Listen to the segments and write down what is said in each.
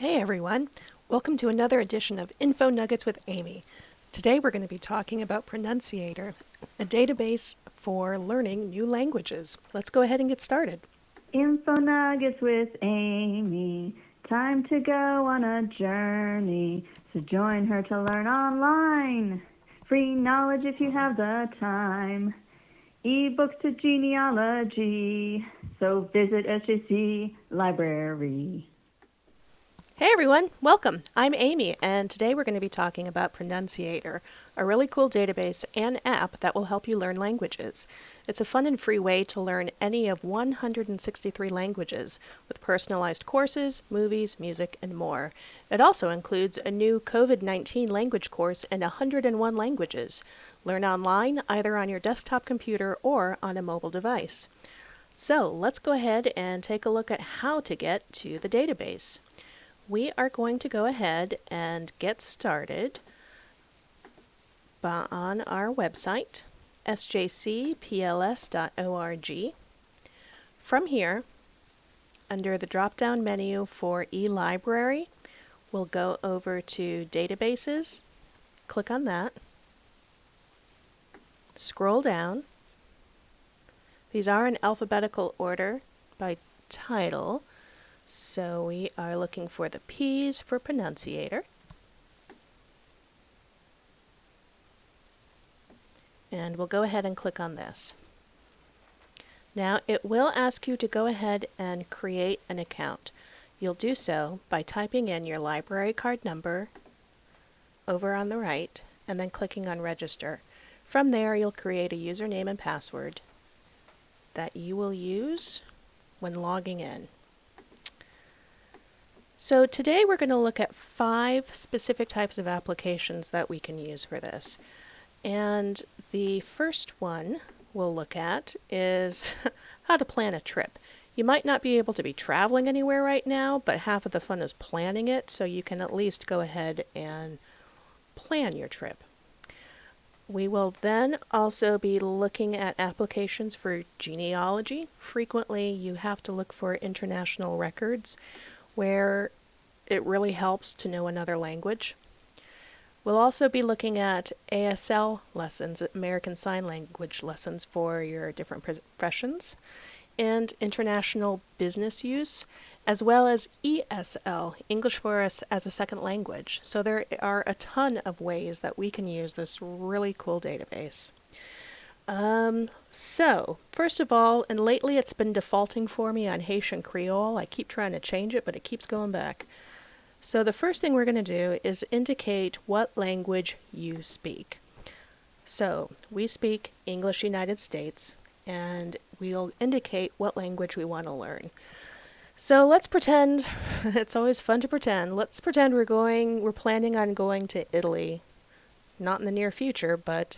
Hey everyone, welcome to another edition of Info Nuggets with Amy. Today we're going to be talking about Pronunciator, a database for learning new languages. Let's go ahead and get started. Info Nuggets with Amy. Time to go on a journey. So join her to learn online. Free knowledge if you have the time. E-books to genealogy. So visit SJC Library. Hey everyone, welcome. I'm Amy, and today we're going to be talking about Pronunciator, a really cool database and app that will help you learn languages. It's a fun and free way to learn any of 163 languages with personalized courses, movies, music, and more. It also includes a new COVID-19 language course in 101 languages. Learn online either on your desktop computer or on a mobile device. So let's go ahead and take a look at how to get to the database. We are going to go ahead and get started on our website, SJCPLS.org. From here, under the drop-down menu for eLibrary, we'll go over to Databases, click on that, scroll down. These are in alphabetical order by title. So we are looking for the P's for Pronunciator. And we'll go ahead and click on this. Now it will ask you to go ahead and create an account. You'll do so by typing in your library card number over on the right and then clicking on Register. From there you'll create a username and password that you will use when logging in. So today we're going to look at 5 specific types of applications that we can use for this. And the first one we'll look at is how to plan a trip. You might not be able to be traveling anywhere right now, but half of the fun is planning it, so you can at least go ahead and plan your trip. We will then also be looking at applications for genealogy. Frequently you have to look for international records where it really helps to know another language. We'll also be looking at ASL lessons, American Sign Language lessons for your different professions, and international business use, as well as ESL, English for us as a second language. So there are a ton of ways that we can use this really cool database. So, first of all, and lately it's been defaulting for me on Haitian Creole. I keep trying to change it, but it keeps going back. So the first thing we're going to do is indicate what language you speak. So, we speak English United States, and we'll indicate what language we want to learn. So let's pretend, it's always fun to pretend, let's pretend we're planning on going to Italy. Not in the near future, but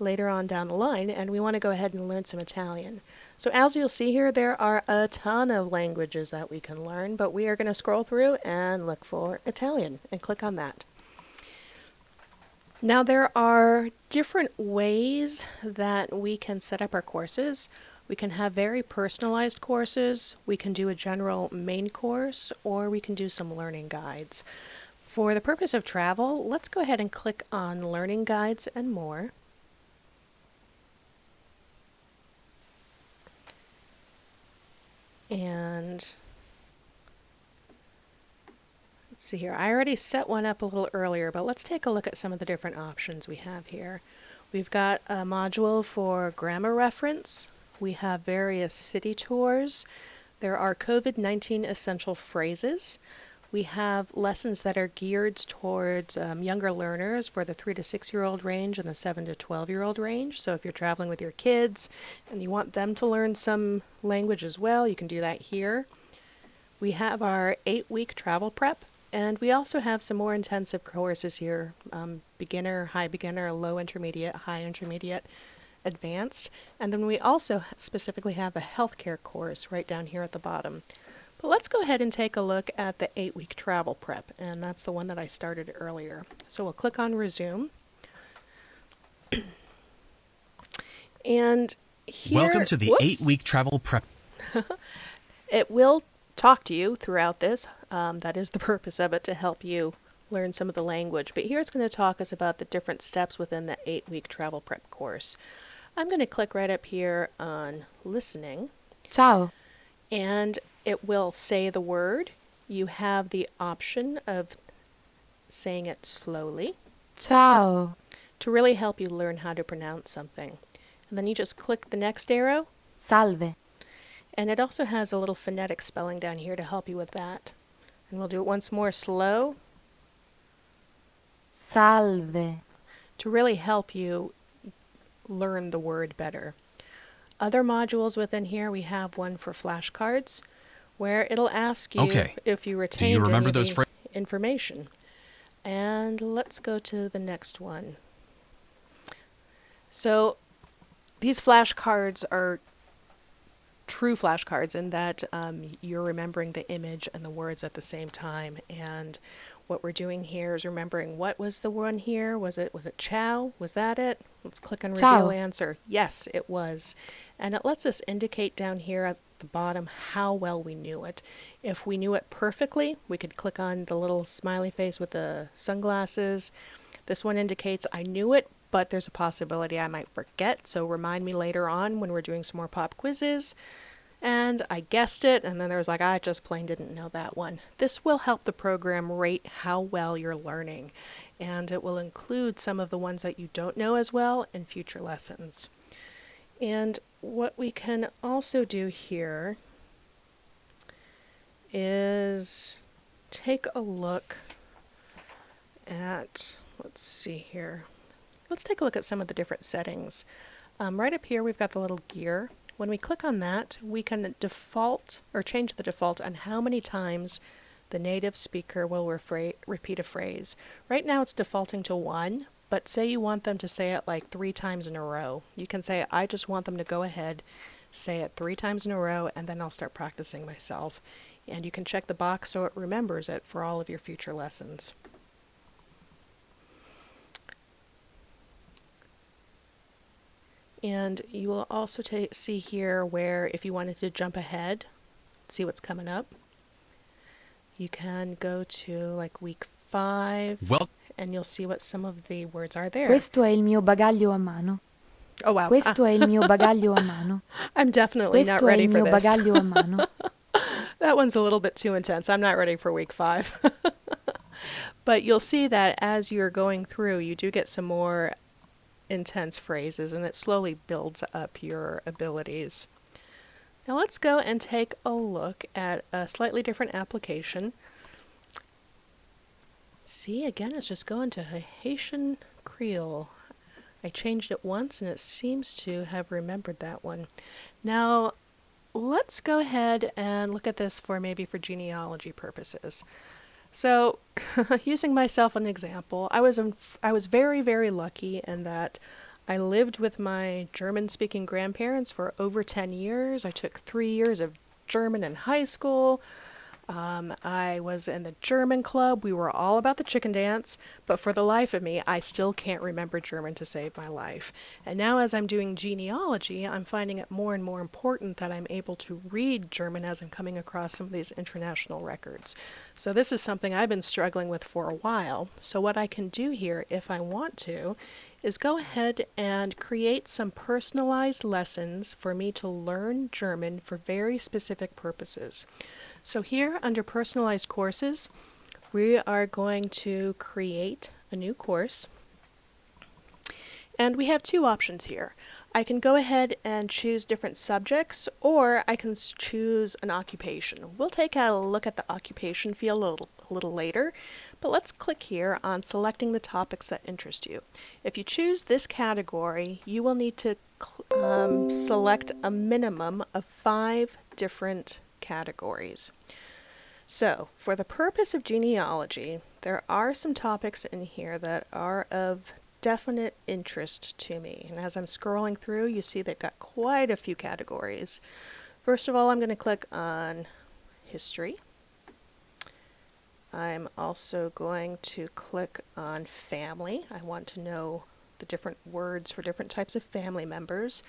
later on down the line, and we want to go ahead and learn some Italian. So as you'll see here, there are a ton of languages that we can learn, but we are going to scroll through and look for Italian and click on that. Now there are different ways that we can set up our courses. We can have very personalized courses, we can do a general main course, or we can do some learning guides. For the purpose of travel, let's go ahead and click on Learning Guides and More. And let's see here, I already set one up a little earlier, but let's take a look at some of the different options we have here. We've got a module for grammar reference. We have various city tours. There are COVID-19 essential phrases. We have lessons that are geared towards younger learners for the 3 to 6-year-old range and the 7 to 12-year-old range. So if you're traveling with your kids and you want them to learn some language as well, you can do that here. We have our 8-week travel prep, and we also have some more intensive courses here, beginner, low intermediate, high intermediate, advanced. And then we also specifically have a healthcare course right down here at the bottom. But let's go ahead and take a look at the 8-week travel prep, and that's the one that I started earlier. So we'll click on Resume. And here, welcome to the 8-week travel prep. It will talk to you throughout this. That is the purpose of it, to help you learn some of the language. But here it's going to talk us about the different steps within the 8-week travel prep course. I'm going to click right up here on listening. Ciao. And it will say the word. You have the option of saying it slowly Ciao. to really help you learn how to pronounce something. And then you just click the next arrow. Salve. And it also has a little phonetic spelling down here to help you with that. And we'll do it once more slow. Salve. To really help you learn the word better. Other modules within here, we have one for flashcards, where it'll ask you if you retained any of the information. And let's go to the next one. So these flashcards are true flashcards in that you're remembering the image and the words at the same time. And what we're doing here is remembering, what was the one here? Was it ciao? Was that it? Let's click on Ciao. reveal answer. Yes, it was. And it lets us indicate down here at the bottom how well we knew it. If we knew it perfectly, we could click on the little smiley face with the sunglasses. This one indicates I knew it, but there's a possibility I might forget, so remind me later on when we're doing some more pop quizzes. And I guessed it, and then there was like, I just plain didn't know that one. This will help the program rate how well you're learning, and it will include some of the ones that you don't know as well in future lessons. And what we can also do here is take a look at, let's see here. Let's take a look at some of the different settings. Right up here, we've got the little gear. When we click on that, we can default or change the default on how many times the native speaker will repeat a phrase. Right now it's defaulting to 1, but say you want them to say it like 3 times in a row. You can say, I just want them to go ahead, say it 3 times in a row, and then I'll start practicing myself. And you can check the box so it remembers it for all of your future lessons. And you will also see here where if you wanted to jump ahead, see what's coming up, you can go to like week 5, and you'll see what some of the words are there. Questo è il mio bagaglio a mano. Oh wow. Questo è il mio bagaglio a mano. I'm definitely not Questo è ready il for mio this. bagaglio a mano. That one's a little bit too intense. I'm not ready for week 5. But you'll see that as you're going through, you do get some more intense phrases, and it slowly builds up your abilities. Now let's go and take a look at a slightly different application. See, again, it's just going to Haitian Creole. I changed it once and it seems to have remembered that one. Now let's go ahead and look at this for genealogy purposes. So, using myself as an example, I was very, very lucky in that I lived with my German-speaking grandparents for over 10 years. I took 3 years of German in high school. I was in the German club. We were all about the chicken dance, but for the life of me, I still can't remember German to save my life. And now as I'm doing genealogy, I'm finding it more and more important that I'm able to read German as I'm coming across some of these international records. So this is something I've been struggling with for a while. So what I can do here, if I want to, is go ahead and create some personalized lessons for me to learn German for very specific purposes. So here under personalized courses, we are going to create a new course. And we have 2 options here. I can go ahead and choose different subjects, or I can choose an occupation. We'll take a look at the occupation field a little later, but let's click here on selecting the topics that interest you. If you choose this category, you will need to select a minimum of 5 different categories. So, for the purpose of genealogy, there are some topics in here that are of definite interest to me. And as I'm scrolling through, you see they've got quite a few categories. First of all, I'm going to click on history. I'm also going to click on family. I want to know the different words for different types of family members.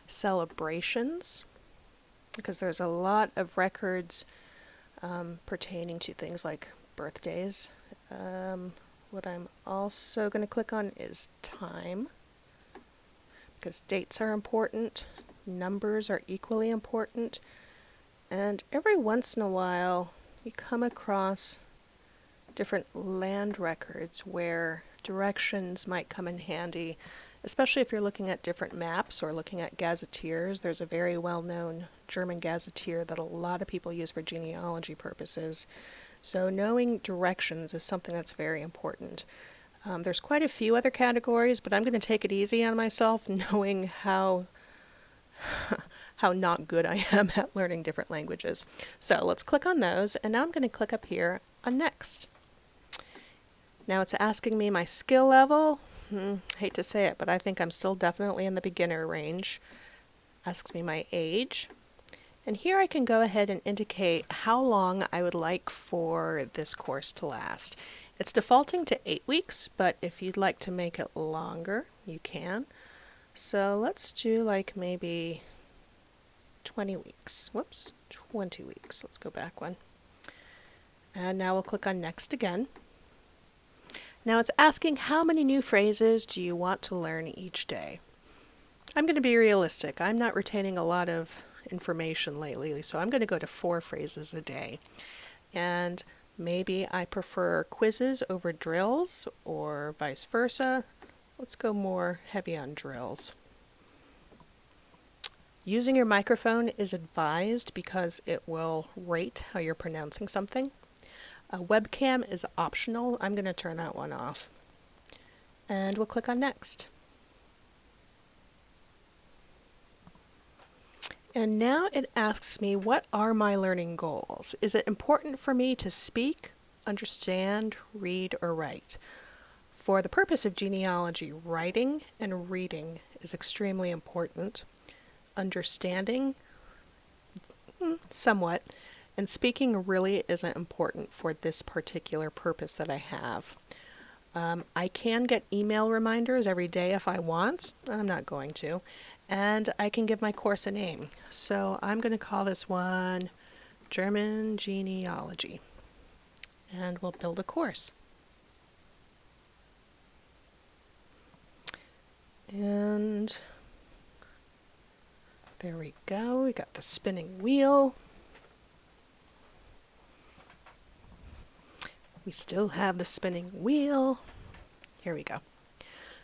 Celebrations, because there's a lot of records pertaining to things like birthdays. What I'm also going to click on is time, because dates are important, numbers are equally important, and every once in a while you come across different land records where directions might come in handy, especially if you're looking at different maps or looking at gazetteers. There's a very well-known German gazetteer that a lot of people use for genealogy purposes. So knowing directions is something that's very important. There's quite a few other categories, but I'm going to take it easy on myself, knowing how not good I am at learning different languages. So let's click on those, and now I'm going to click up here on Next. Now it's asking me my skill level. Hate to say it, but I think I'm still definitely in the beginner range. Asks me my age. And here I can go ahead and indicate how long I would like for this course to last. It's defaulting to 8 weeks, but if you'd like to make it longer, you can. So let's do like maybe 20 weeks. Whoops, 20 weeks. Let's go back one. And now we'll click on Next again. Now it's asking how many new phrases do you want to learn each day. I'm going to be realistic. I'm not retaining a lot of information lately, so I'm going to go to 4 phrases a day. And maybe I prefer quizzes over drills or vice versa. Let's go more heavy on drills. Using your microphone is advised because it will rate how you're pronouncing something. A webcam is optional. I'm going to turn that one off. And we'll click on Next. And now it asks me, what are my learning goals? Is it important for me to speak, understand, read, or write? For the purpose of genealogy, writing and reading is extremely important. Understanding, somewhat. And speaking really isn't important for this particular purpose that I have. I can get email reminders every day if I want. I'm not going to. And I can give my course a name. So I'm going to call this one German Genealogy. And we'll build a course. And there we go. We got the spinning wheel. We still have the spinning wheel. Here we go.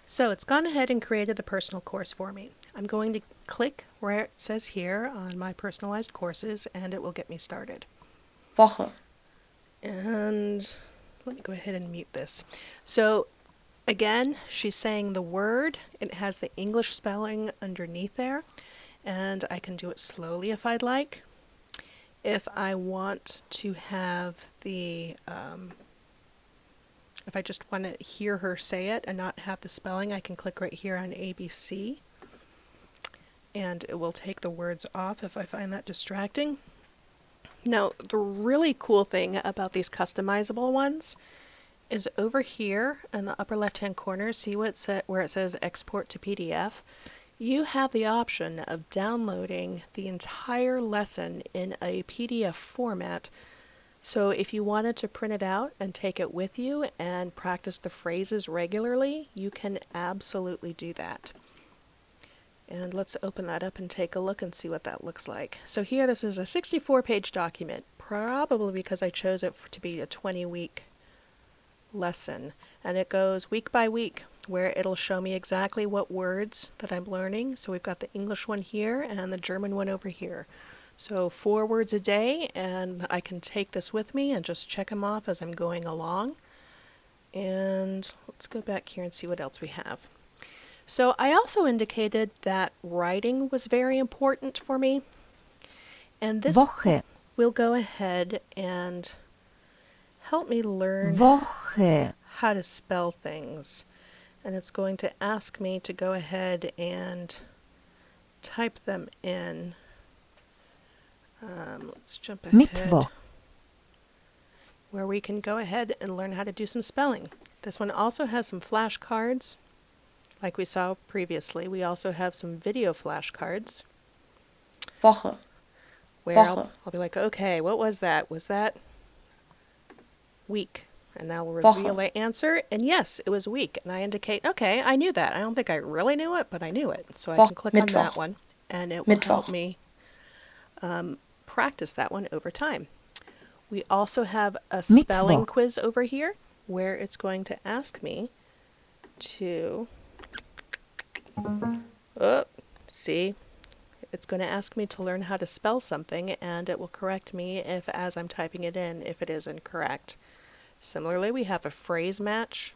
So it's gone ahead and created the personal course for me. I'm going to click where it says here on my personalized courses, and it will get me started. Woche. And let me go ahead and mute this. So again, she's saying the word. It has the English spelling underneath there, and I can do it slowly if I'd like. If I want to have the if I just want to hear her say it and not have the spelling, I can click right here on ABC. And it will take the words off if I find that distracting. Now, the really cool thing about these customizable ones is over here in the upper left-hand corner, see where it says Export to PDF? You have the option of downloading the entire lesson in a PDF format. So if you wanted to print it out and take it with you and practice the phrases regularly, you can absolutely do that. And let's open that up and take a look and see what that looks like. So here, this is a 64-page document, probably because I chose it to be a 20-week lesson. And it goes week by week, where it'll show me exactly what words that I'm learning. So we've got the English one here and the German one over here. So 4 words a day, and I can take this with me and just check them off as I'm going along. And let's go back here and see what else we have. So I also indicated that writing was very important for me. And this Woche. will go ahead and help me learn Woche. how to spell things. And it's going to ask me to go ahead and type them in. Let's jump ahead. Mittwoch. Where we can go ahead and learn how to do some spelling. This one also has some flashcards, like we saw previously. We also have some video flashcards. Woche. where Woche. I'll be like, okay, what was that? Was that week? And now we'll Woche. reveal the answer. And yes, it was week. And I indicate, okay, I knew that. I don't think I really knew it, but I knew it. So I Woche. can click on that Mittwoch. one, and it will help Mittwoch. me practice that one over time. We also have a spelling Mittwoch. quiz over here, where it's going to ask me to... Oh, see? It's going to ask me to learn how to spell something, and it will correct me if, as I'm typing it in, if it is incorrect. Similarly, we have a phrase match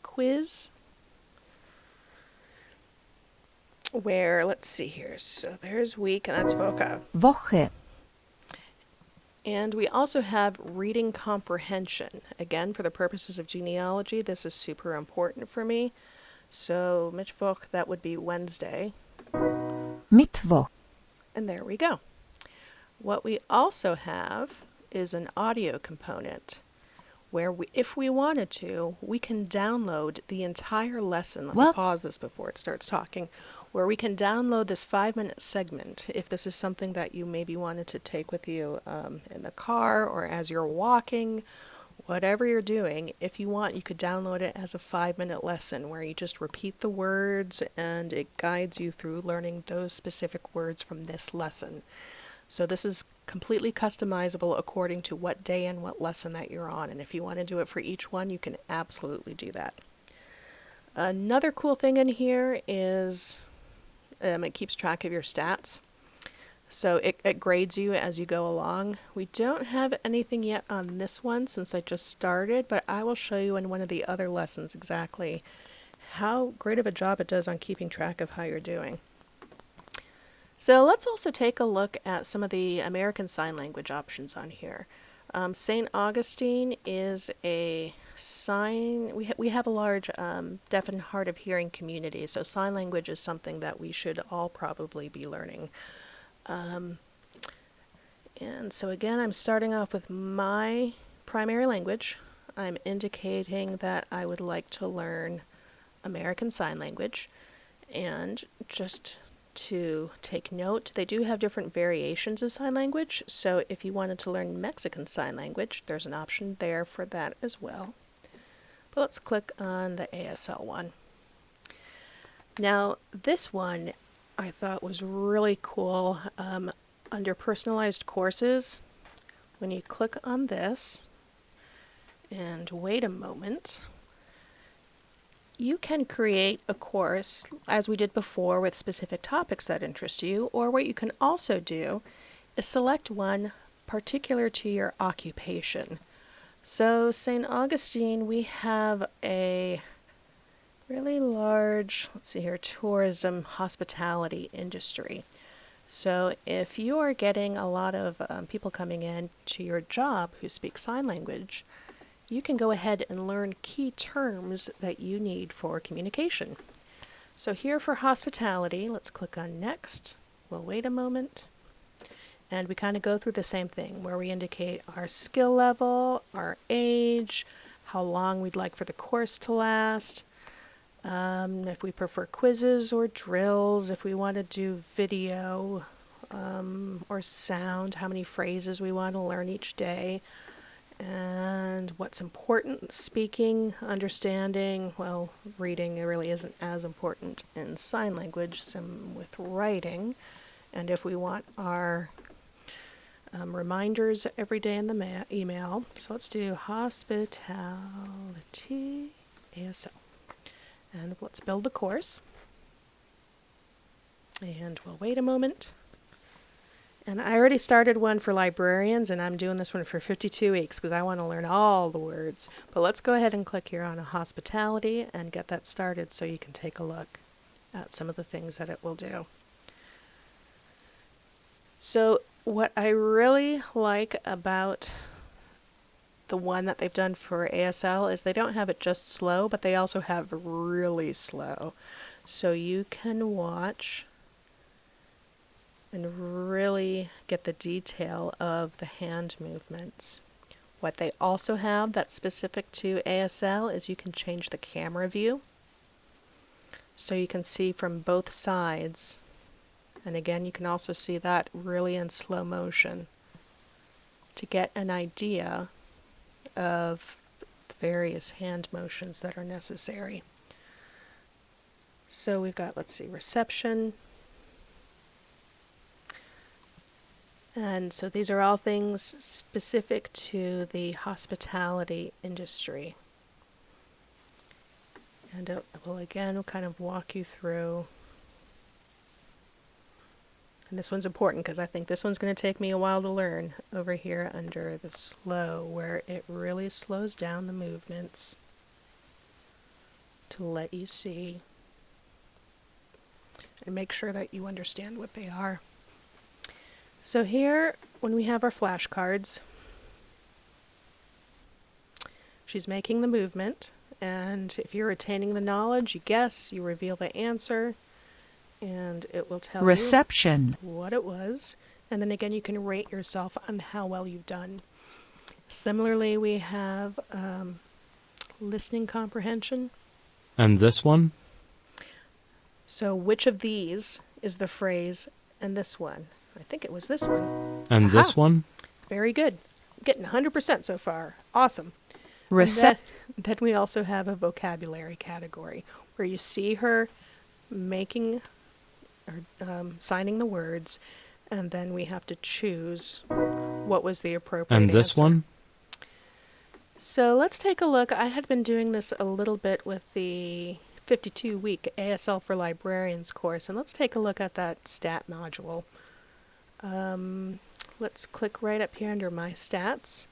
quiz where, let's see here, so there's week, and that's vocab. Woche. And we also have reading comprehension. Again, for the purposes of genealogy, this is super important for me. So, Mittwoch, that would be Wednesday. Mittwoch. And there we go. What we also have is an audio component where if we wanted to, we can download the entire lesson. Let me Well- pause this before it starts talking. Where we can download this 5-minute segment if this is something that you maybe wanted to take with you in the car or as you're walking, whatever you're doing. If you want, you could download it as a 5-minute lesson where you just repeat the words and it guides you through learning those specific words from this lesson. So this is completely customizable according to what day and what lesson that you're on. And if you want to do it for each one, you can absolutely do that. Another cool thing in here is it keeps track of your stats. So it grades you as you go along. We don't have anything yet on this one since I just started, but I will show you in one of the other lessons exactly how great of a job it does on keeping track of how you're doing. So let's also take a look at some of the American Sign Language options on here. St. Augustine is a sign, we have a large deaf and hard of hearing community, so sign language is something that we should all probably be learning. And so again, I'm starting off with my primary language. I'm indicating that I would like to learn American Sign Language, and just to take note, they do have different variations of sign language, so if you wanted to learn Mexican Sign Language, there's an option there for that as well. But let's click on the ASL one. Now, this one I thought was really cool. Under personalized courses, when you click on this, and wait a moment, you can create a course, as we did before, with specific topics that interest you, or what you can also do is select one particular to your occupation. So, St. Augustine, we have a really large, let's see here, tourism hospitality industry. So if you are getting a lot of people coming in to your job who speak sign language, you can go ahead and learn key terms that you need for communication. So here for hospitality, let's click on next. We'll wait a moment. And we kind of go through the same thing where we indicate our skill level, our age, how long we'd like for the course to last, if we prefer quizzes or drills, if we want to do video or sound, how many phrases we want to learn each day, and what's important, speaking, understanding. Well, reading really isn't as important in sign language, some with writing. And if we want our reminders every day in the email, so let's do hospitality ASL. And let's build the course. And we'll wait a moment. And I already started one for librarians, and I'm doing this one for 52 weeks because I want to learn all the words. But let's go ahead and click here on a hospitality and get that started so you can take a look at some of the things that it will do. So what I really like about the one that they've done for ASL is they don't have it just slow, but they also have really slow. So you can watch and really get the detail of the hand movements. What they also have that's specific to ASL is you can change the camera view. So you can see from both sides And again, you can also see that really in slow motion to get an idea of the various hand motions that are necessary. So we've got, let's see, reception. And so these are all things specific to the hospitality industry. And it will again kind of walk you through. And this one's important because I think this one's going to take me a while to learn over here under the slow, where it really slows down the movements to let you see and make sure that you understand what they are. So here, when we have our flashcards, she's making the movement, and if you're retaining the knowledge, you guess, you reveal the answer, and it will tell Reception. you what it was. And then again, you can rate yourself on how well you've done. Similarly, we have listening comprehension. And this one? So which of these is the phrase and this one? I think it was this one. And Aha. this one? Very good. Getting 100% so far. Awesome. Recep- Then we also have a vocabulary category where you see her making or signing the words, and then we have to choose what was the appropriate And this answer. one? So let's take a look. I had been doing this a little bit with the 52-week ASL for Librarians course, and let's take a look at that stat module. Let's click right up here under My Stats,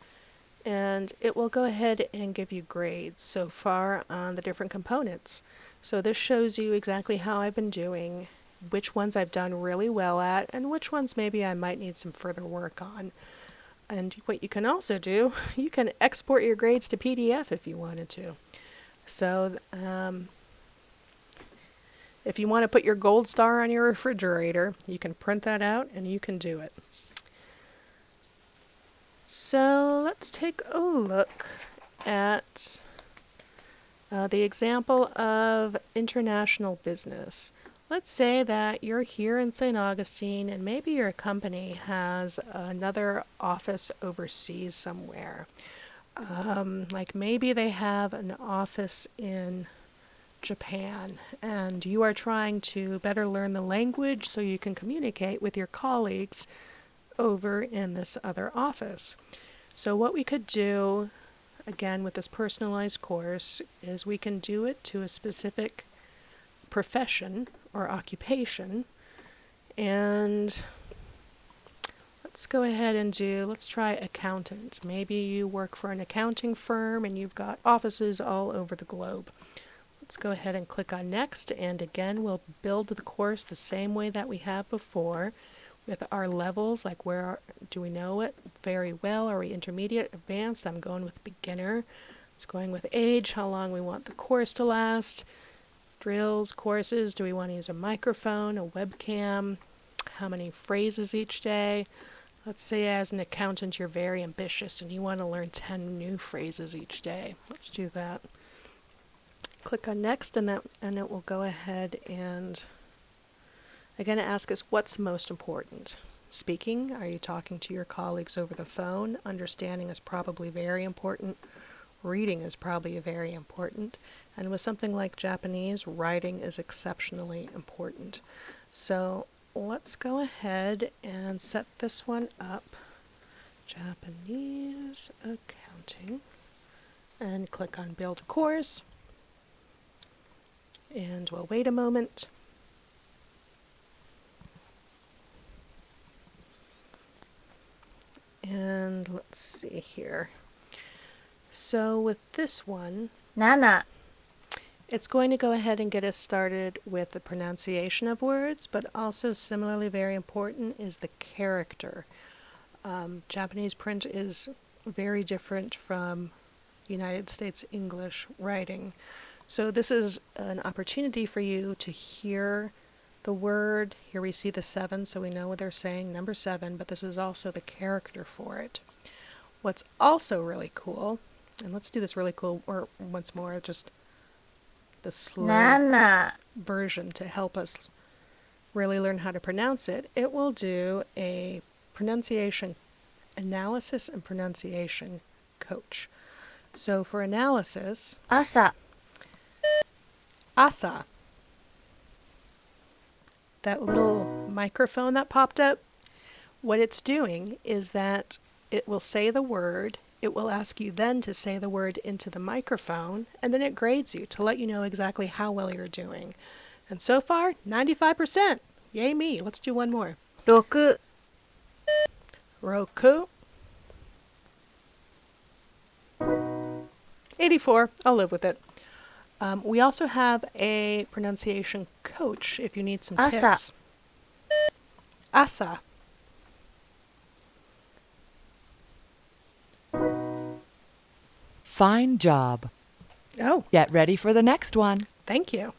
and it will go ahead and give you grades so far on the different components. So this shows you exactly how I've been doing, which ones I've done really well at, and which ones maybe I might need some further work on. And what you can also do, you can export your grades to PDF if you wanted to. So if you want to put your gold star on your refrigerator, you can print that out and you can do it. So let's take a look at the example of international business. Let's say that you're here in St. Augustine and maybe your company has another office overseas somewhere. Like maybe they have an office in Japan, and you are trying to better learn the language so you can communicate with your colleagues over in this other office. So what we could do, again with this personalized course, is we can do it to a specific profession or occupation, and let's go ahead and let's try accountant. Maybe you work for an accounting firm and you've got offices all over the globe. Let's go ahead and click on next, and again we'll build the course the same way that we have before with our levels, like where do we know it very well, are we intermediate, advanced? I'm going with beginner. It's going with age, how long we want the course to last, drills, courses, do we want to use a microphone, a webcam, how many phrases each day. Let's say as an accountant you're very ambitious and you want to learn 10 new phrases each day. Let's do that. Click on next, and it will go ahead and again ask us what's most important. Speaking, are you talking to your colleagues over the phone? Understanding is probably very important. Reading is probably very important. And with something like Japanese, writing is exceptionally important. So let's go ahead and set this one up. Japanese accounting. And click on Build a Course. And we'll wait a moment. And let's see here. So with this one, 7. it's going to go ahead and get us started with the pronunciation of words, but also similarly very important is the character. Japanese print is very different from United States English writing. So this is an opportunity for you to hear the word. Here we see the 7, so we know what they're saying, number 7, but this is also the character for it. What's also really cool, and let's do this really cool, or once more, just the slow 7. version to help us really learn how to pronounce it, it will do a pronunciation analysis and pronunciation coach. So for analysis, 朝 asa, that little microphone that popped up, what it's doing is that it will say the word, it will ask you then to say the word into the microphone, and then it grades you to let you know exactly how well you're doing. And so far, 95%. Yay me. Let's do one more. 6 Roku. 84. I'll live with it. We also have a pronunciation coach if you need some Asa. tips. Asa. Fine job. Oh, Get ready for the next one. thank you.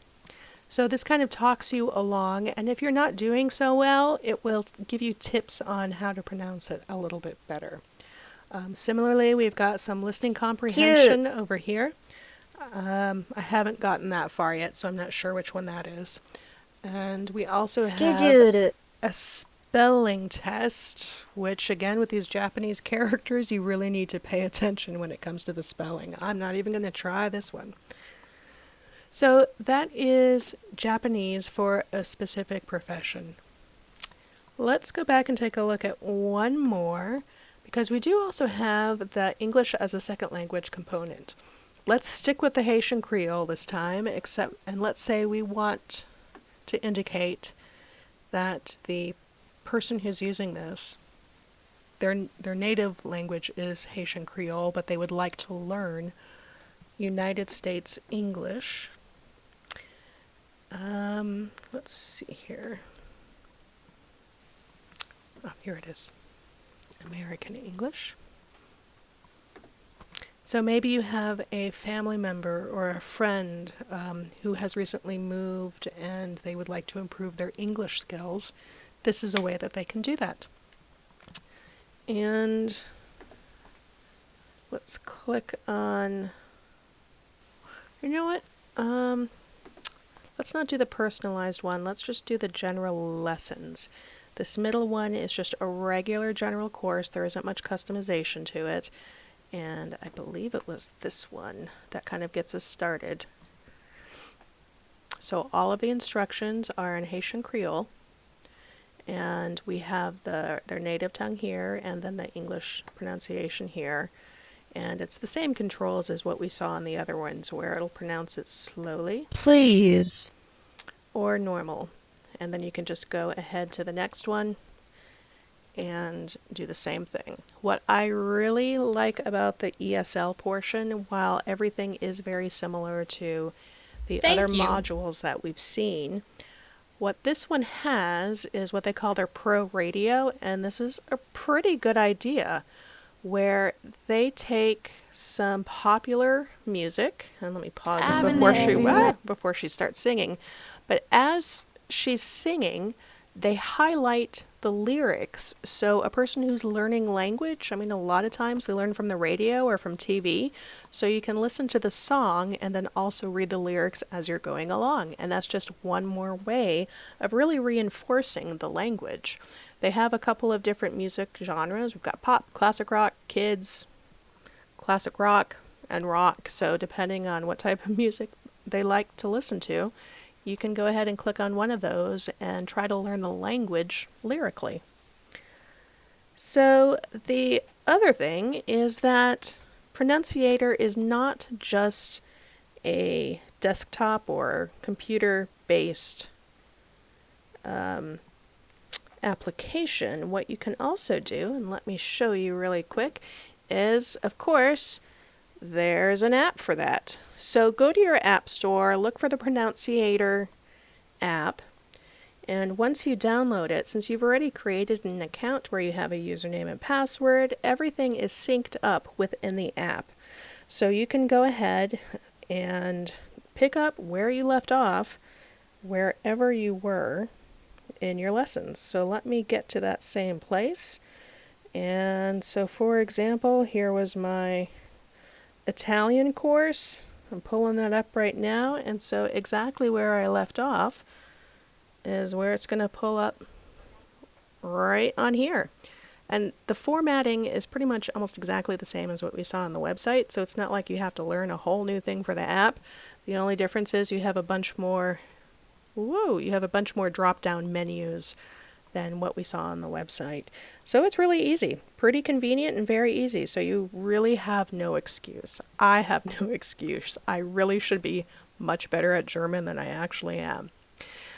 So this kind of talks you along, and if you're not doing so well, it will give you tips on how to pronounce it a little bit better. Similarly, we've got some listening comprehension over here. I haven't gotten that far yet, so I'm not sure which one that is. And we also スケ have ジュール a spelling test, which again, with these Japanese characters, you really need to pay attention when it comes to the spelling. I'm not even going to try this one. So that is Japanese for a specific profession. Let's go back and take a look at one more, because we do also have the English as a second language component. Let's stick with the Haitian Creole this time, and let's say we want to indicate that the person who's using this, their native language is Haitian Creole, but they would like to learn United States English. Let's see here. Oh, here it is. American English. So maybe you have a family member or a friend who has recently moved and they would like to improve their English skills. This is a way that they can do that. And let's click on, you know what? Let's not do the personalized one. Let's just do the general lessons. This middle one is just a regular general course. There isn't much customization to it. And I believe it was this one that kind of gets us started. So all of the instructions are in Haitian Creole. And we have their native tongue here and then the English pronunciation here. And it's the same controls as what we saw in the other ones, where it'll pronounce it slowly Please. or normal. And then you can just go ahead to the next one and do the same thing. What I really like about the ESL portion, while everything is very similar to the other modules that we've seen, what this one has is what they call their Pro Radio, and this is a pretty good idea, where they take some popular music, and let me pause this before she starts singing, but as she's singing, they highlight the lyrics. So a person who's learning language, I mean, a lot of times they learn from the radio or from TV, so you can listen to the song and then also read the lyrics as you're going along. And that's just one more way of really reinforcing the language. They have a couple of different music genres. We've got pop, classic rock, kids, classic rock, and rock. So depending on what type of music they like to listen to, you can go ahead and click on one of those and try to learn the language lyrically. So the other thing is that Pronunciator is not just a desktop or computer-based application. What you can also do, and let me show you really quick, is, of course, there's an app for that. So go to your app store, look for the Pronunciator app, and once you download it, since you've already created an account where you have a username and password, everything is synced up within the app. So you can go ahead and pick up where you left off, wherever you were in your lessons. So let me get to that same place. And so for example, here was my Italian course. I'm pulling that up right now, and so exactly where I left off, is where it's going to pull up right on here. And the formatting is pretty much almost exactly the same as what we saw on the website, so it's not like you have to learn a whole new thing for the app. The only difference is you have a bunch more drop-down menus than what we saw on the website. So it's really easy, pretty convenient and very easy, so you really have no excuse. I have no excuse. I really should be much better at German than I actually am.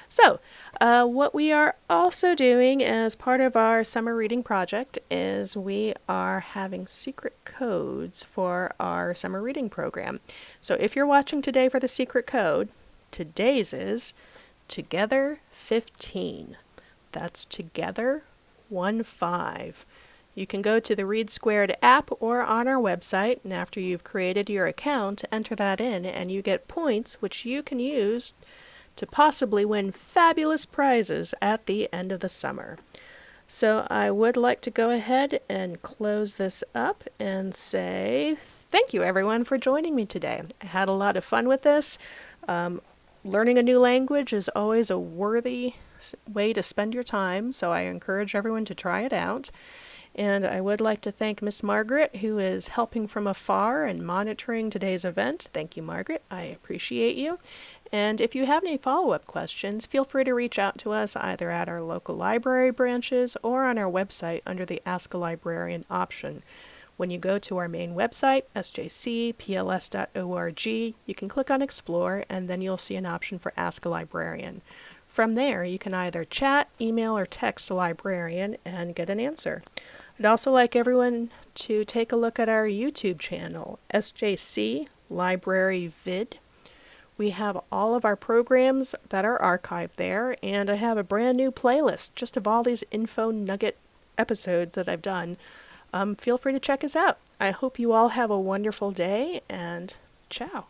So, what we are also doing as part of our summer reading project is we are having secret codes for our summer reading program. So if you're watching today for the secret code, today's is Together 15. That's Together 15. You can go to the Read Squared app or on our website, and after you've created your account, enter that in, and you get points which you can use to possibly win fabulous prizes at the end of the summer. So I would like to go ahead and close this up and say thank you everyone for joining me today. I had a lot of fun with this. Learning a new language is always a worthy way to spend your time, so I encourage everyone to try it out. And I would like to thank Miss Margaret, who is helping from afar and monitoring today's event. Thank you, Margaret. I appreciate you. And if you have any follow-up questions, feel free to reach out to us either at our local library branches or on our website under the Ask a Librarian option. When you go to our main website, sjcpls.org, you can click on Explore, and then you'll see an option for Ask a Librarian. From there, you can either chat, email, or text a librarian and get an answer. I'd also like everyone to take a look at our YouTube channel, SJC Library Vid. We have all of our programs that are archived there, and I have a brand new playlist just of all these info nugget episodes that I've done. Feel free to check us out. I hope you all have a wonderful day, and ciao.